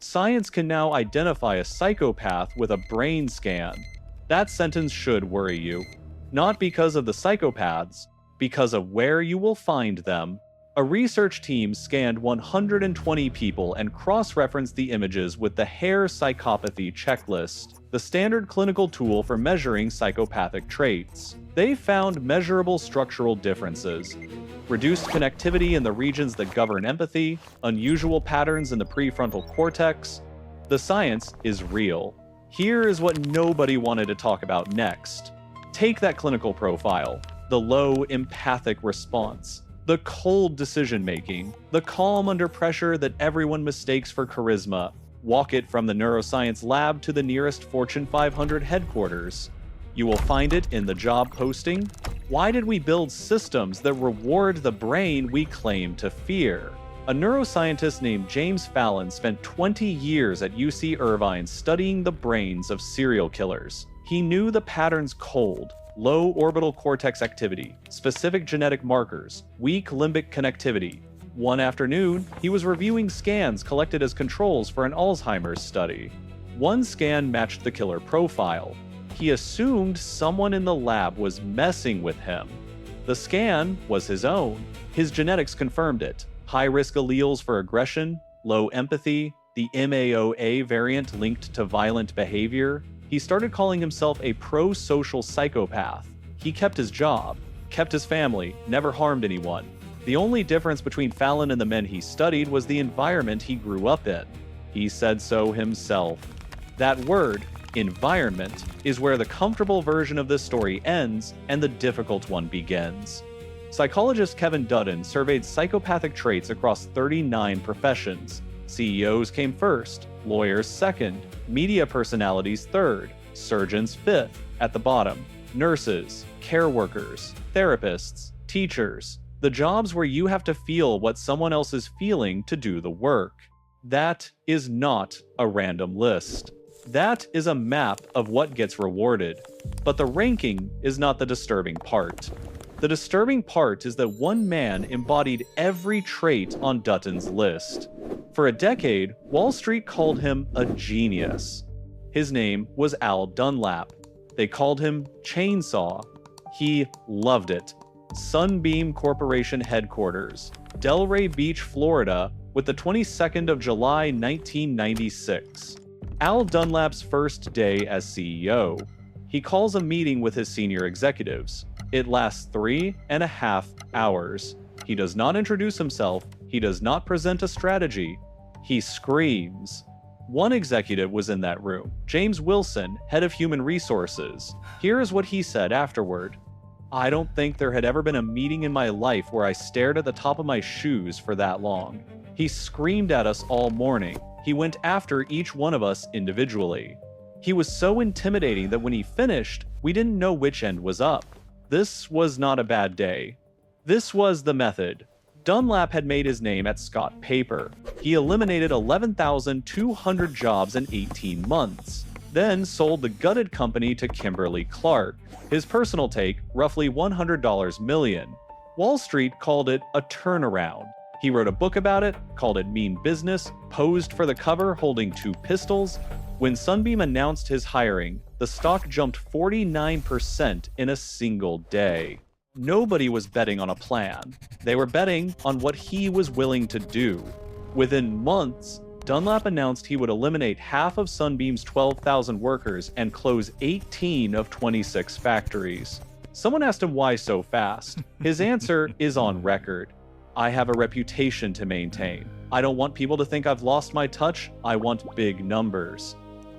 Science can now identify a psychopath with a brain scan. That sentence should worry you. Not because of the psychopaths, because of where you will find them. A research team scanned 120 people and cross-referenced the images with the hair psychopathy checklist, the standard clinical tool for measuring psychopathic traits. They found measurable structural differences: reduced connectivity in the regions that govern empathy, unusual patterns in the prefrontal cortex. The science is real. Here is what nobody wanted to talk about next. Take that clinical profile, the low empathic response, the cold decision-making, the calm under pressure that everyone mistakes for charisma. Walk it from the neuroscience lab to the nearest Fortune 500 headquarters. You will find it in the job posting. Why did we build systems that reward the brain we claim to fear? A neuroscientist named James Fallon spent 20 years at UC Irvine studying the brains of serial killers. He knew the patterns cold: low orbital cortex activity, specific genetic markers, weak limbic connectivity. One afternoon, he was reviewing scans collected as controls for an Alzheimer's study. One scan matched the killer profile. He assumed someone in the lab was messing with him. The scan was his own. His genetics confirmed it: high-risk alleles for aggression, low empathy, the MAOA variant linked to violent behavior. He started calling himself a pro-social psychopath. He kept his job, kept his family, never harmed anyone. The only difference between Fallon and the men he studied was the environment he grew up in. He said so himself. That word, environment, is where the comfortable version of this story ends and the difficult one begins. Psychologist Kevin Dutton surveyed psychopathic traits across 39 professions. CEOs came first, lawyers second, media personalities third, surgeons fifth, at the bottom, nurses, care workers, therapists, teachers, the jobs where you have to feel what someone else is feeling to do the work. That is not a random list. That is a map of what gets rewarded. But the ranking is not the disturbing part. The disturbing part is that one man embodied every trait on Dutton's list. For a decade, Wall Street called him a genius. His name was Al Dunlap. They called him Chainsaw. He loved it. Sunbeam Corporation headquarters, Delray Beach, Florida, with the 22nd of July, 1996. Al Dunlap's first day as CEO. He calls a meeting with his senior executives. It lasts 3.5 hours. He does not introduce himself. He does not present a strategy. He screams. One executive was in that room, James Wilson, head of human resources. Here is what he said afterward. I don't think there had ever been a meeting in my life where I stared at the top of my shoes for that long. He screamed at us all morning. He went after each one of us individually. He was so intimidating that when he finished, we didn't know which end was up. This was not a bad day. This was the method. Dunlap had made his name at Scott Paper. He eliminated 11,200 jobs in 18 months, then sold the gutted company to Kimberly-Clark. His personal take, roughly $100 million. Wall Street called it a turnaround. He wrote a book about it, called it mean business, posed for the cover holding 2 pistols. When Sunbeam announced his hiring, the stock jumped 49% in a single day. Nobody was betting on a plan. They were betting on what he was willing to do. Within months, Dunlap announced he would eliminate half of Sunbeam's 12,000 workers and close 18 of 26 factories. Someone asked him why so fast. His answer is on record. I have a reputation to maintain. I don't want people to think I've lost my touch. I want big numbers.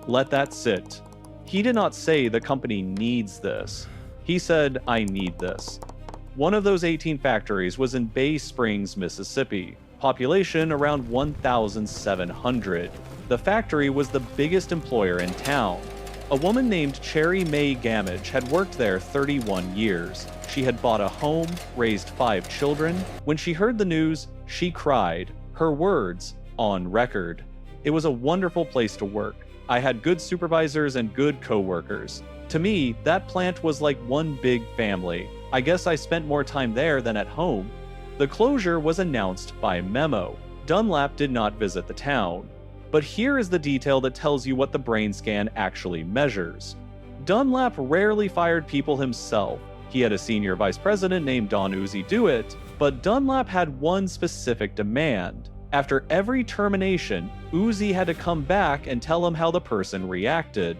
Let that sit. He did not say the company needs this. He said, I need this. One of those 18 factories was in Bay Springs, Mississippi. Population around 1,700. The factory was the biggest employer in town. A woman named Cherry Mae Gamage had worked there 31 years. She had bought a home, raised 5 children. When she heard the news, she cried. Her words, on record. It was a wonderful place to work. I had good supervisors and good co-workers. To me, that plant was like one big family. I guess I spent more time there than at home. The closure was announced by memo. Dunlap did not visit the town. But here is the detail that tells you what the brain scan actually measures. Dunlap rarely fired people himself. He had a senior vice president named Don Uzi do it, but Dunlap had one specific demand. After every termination, Uzi had to come back and tell him how the person reacted.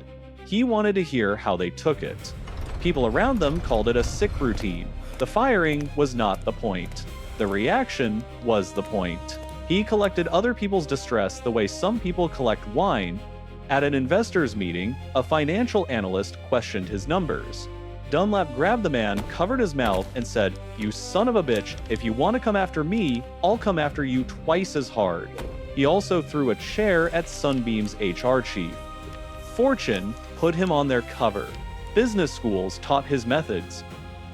He wanted to hear how they took it. People around them called it a sick routine. The firing was not the point. The reaction was the point. He collected other people's distress the way some people collect wine. At an investors meeting, a financial analyst questioned his numbers. Dunlap grabbed the man, covered his mouth, and said, "You son of a bitch, if you want to come after me, I'll come after you twice as hard." He also threw a chair at Sunbeam's HR chief. Fortune put him on their cover. Business schools taught his methods.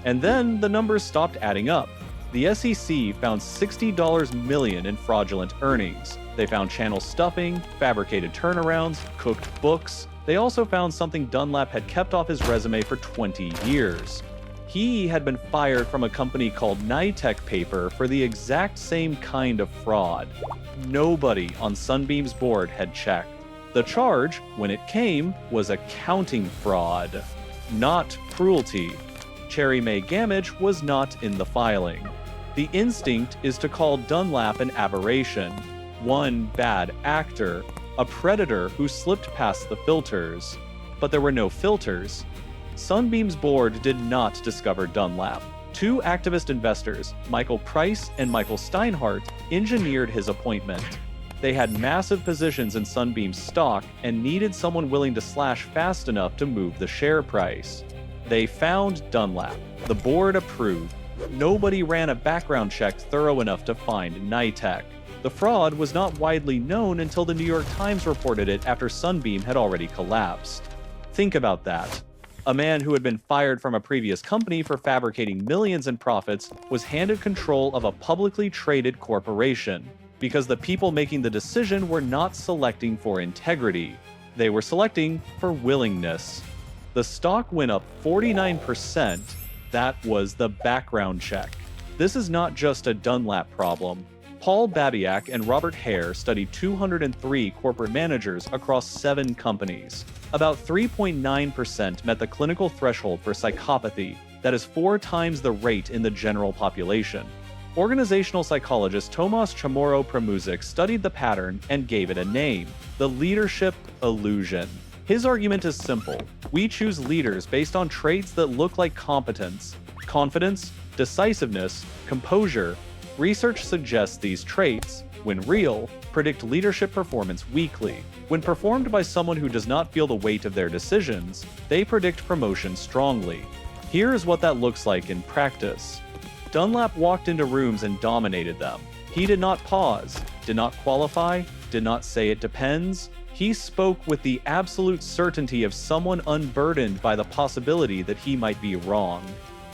And then the numbers stopped adding up. The SEC found $60 million in fraudulent earnings. They found channel stuffing, fabricated turnarounds, cooked books. They also found something Dunlap had kept off his resume for 20 years. He had been fired from a company called Nitec Paper for the exact same kind of fraud. Nobody on Sunbeam's board had checked. The charge, when it came, was accounting fraud, not cruelty. Cherry May Gamage was not in the filing. The instinct is to call Dunlap an aberration, one bad actor, a predator who slipped past the filters. But there were no filters. Sunbeam's board did not discover Dunlap. Two activist investors, Michael Price and Michael Steinhardt, engineered his appointment. They had massive positions in Sunbeam's stock and needed someone willing to slash fast enough to move the share price. They found Dunlap. The board approved. Nobody ran a background check thorough enough to find Nitec. The fraud was not widely known until the New York Times reported it after Sunbeam had already collapsed. Think about that. A man who had been fired from a previous company for fabricating millions in profits was handed control of a publicly traded corporation because the people making the decision were not selecting for integrity. They were selecting for willingness. The stock went up 49%. That was the background check. This is not just a Dunlap problem. Paul Babiak and Robert Hare studied 203 corporate managers across 7 companies. About 3.9% met the clinical threshold for psychopathy, that is 4 times the rate in the general population. Organizational psychologist Tomas Chamorro-Premuzic studied the pattern and gave it a name: the leadership illusion. His argument is simple. We choose leaders based on traits that look like competence, confidence, decisiveness, composure. Research suggests these traits, when real, predict leadership performance weakly. When performed by someone who does not feel the weight of their decisions, they predict promotion strongly. Here is what that looks like in practice. Dunlap walked into rooms and dominated them. He did not pause, did not qualify, did not say it depends. He spoke with the absolute certainty of someone unburdened by the possibility that he might be wrong.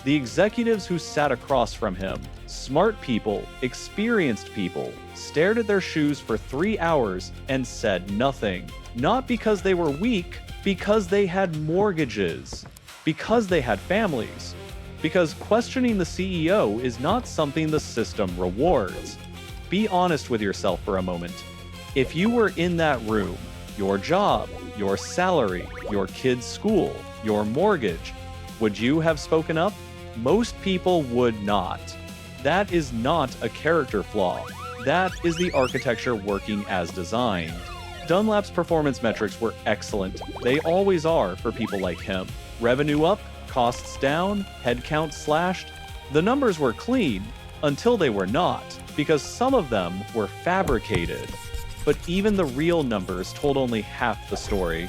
The executives who sat across from him, smart people, experienced people, stared at their shoes for 3 hours and said nothing. Not because they were weak, because they had mortgages, because they had families, because questioning the CEO is not something the system rewards. Be honest with yourself for a moment. If you were in that room, your job, your salary, your kid's school, your mortgage, would you have spoken up? Most people would not. That is not a character flaw. That is the architecture working as designed. Dunlap's performance metrics were excellent. They always are for people like him. Revenue up, costs down, headcount slashed. The numbers were clean until they were not, because some of them were fabricated. But even the real numbers told only half the story.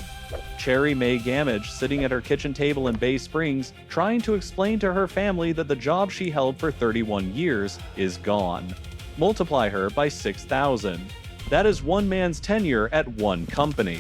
Cherry May Gamage sitting at her kitchen table in Bay Springs, trying to explain to her family that the job she held for 31 years is gone. Multiply her by 6,000. That is one man's tenure at one company.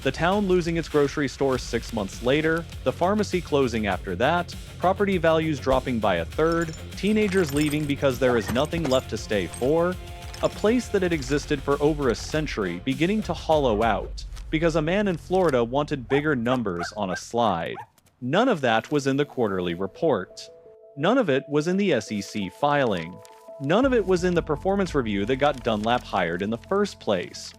The town losing its grocery store 6 months later, the pharmacy closing after that, property values dropping by 1/3, teenagers leaving because there is nothing left to stay for, a place that had existed for over a century beginning to hollow out because a man in Florida wanted bigger numbers on a slide. None of that was in the quarterly report. None of it was in the SEC filing. None of it was in the performance review that got Dunlap hired in the first place.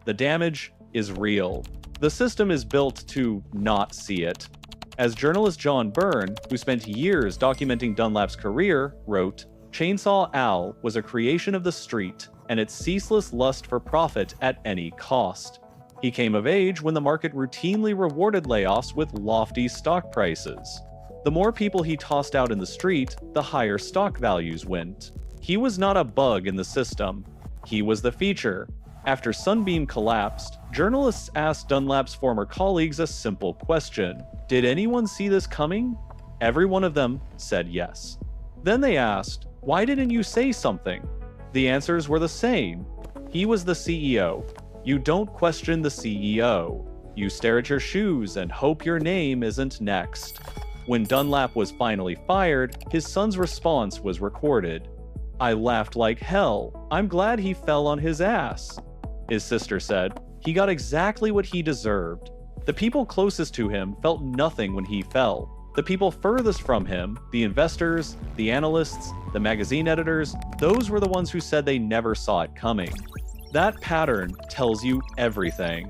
The damage is real. The system is built to not see it. As journalist John Byrne, who spent years documenting Dunlap's career, wrote, "Chainsaw Al was a creation of the street and its ceaseless lust for profit at any cost. He came of age when the market routinely rewarded layoffs with lofty stock prices. The more people he tossed out in the street, the higher stock values went. He was not a bug in the system. He was the feature." After Sunbeam collapsed, journalists asked Dunlap's former colleagues a simple question. Did anyone see this coming? Every one of them said yes. Then they asked, why didn't you say something? The answers were the same. He was the CEO. You don't question the CEO. You stare at your shoes and hope your name isn't next. When Dunlap was finally fired, his son's response was recorded. I laughed like hell. I'm glad he fell on his ass. His sister said, he got exactly what he deserved. The people closest to him felt nothing when he fell. The people furthest from him, the investors, the analysts, the magazine editors, those were the ones who said they never saw it coming. That pattern tells you everything.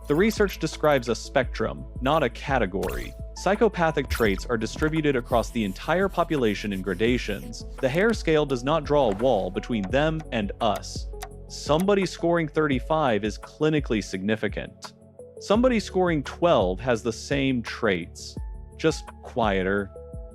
The research describes a spectrum, not a category. Psychopathic traits are distributed across the entire population in gradations. The hair scale does not draw a wall between them and us. Somebody scoring 35 is clinically significant. Somebody scoring 12 has the same traits, just quieter.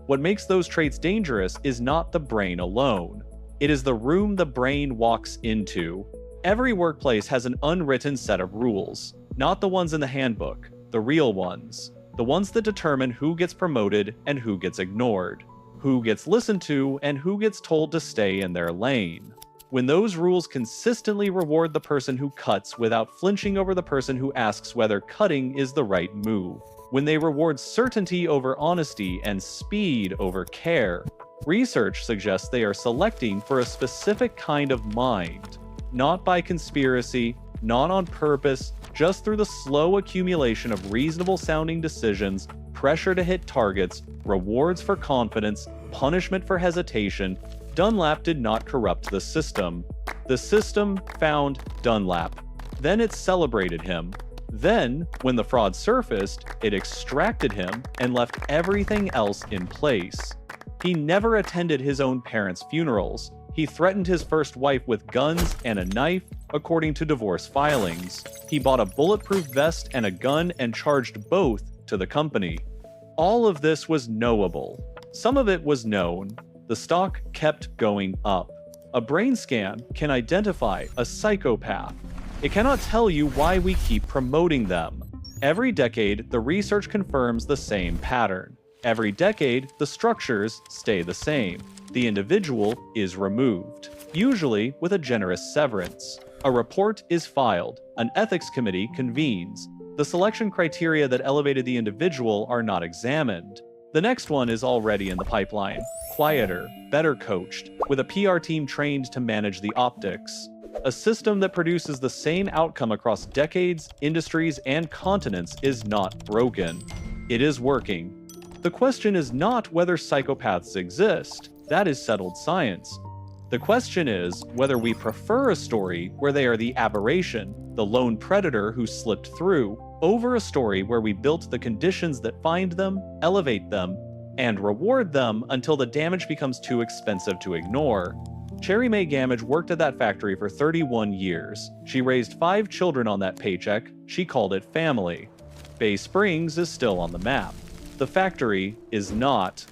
What makes those traits dangerous is not the brain alone. It is the room the brain walks into. Every workplace has an unwritten set of rules, not the ones in the handbook, the real ones. The ones that determine who gets promoted and who gets ignored, who gets listened to and who gets told to stay in their lane. When those rules consistently reward the person who cuts without flinching over the person who asks whether cutting is the right move. When they reward certainty over honesty and speed over care. Research suggests they are selecting for a specific kind of mind. Not by conspiracy, not on purpose, just through the slow accumulation of reasonable-sounding decisions, pressure to hit targets, rewards for confidence, punishment for hesitation. Dunlap did not corrupt the system. The system found Dunlap. Then it celebrated him. Then, when the fraud surfaced, it extracted him and left everything else in place. He never attended his own parents' funerals. He threatened his first wife with guns and a knife, according to divorce filings. He bought a bulletproof vest and a gun and charged both to the company. All of this was knowable. Some of it was known. The stock kept going up. A brain scan can identify a psychopath. It cannot tell you why we keep promoting them. Every decade, the research confirms the same pattern. Every decade, the structures stay the same. The individual is removed, usually with a generous severance. A report is filed. An ethics committee convenes. The selection criteria that elevated the individual are not examined. The next one is already in the pipeline. Quieter, better coached, with a PR team trained to manage the optics. A system that produces the same outcome across decades, industries, and continents is not broken. It is working. The question is not whether psychopaths exist. That is settled science. The question is whether we prefer a story where they are the aberration, the lone predator who slipped through, over a story where we built the conditions that find them, elevate them, and reward them until the damage becomes too expensive to ignore. Cherry Mae Gamage worked at that factory for 31 years. She raised 5 children on that paycheck. She called it family. Bay Springs is still on the map. The factory is not.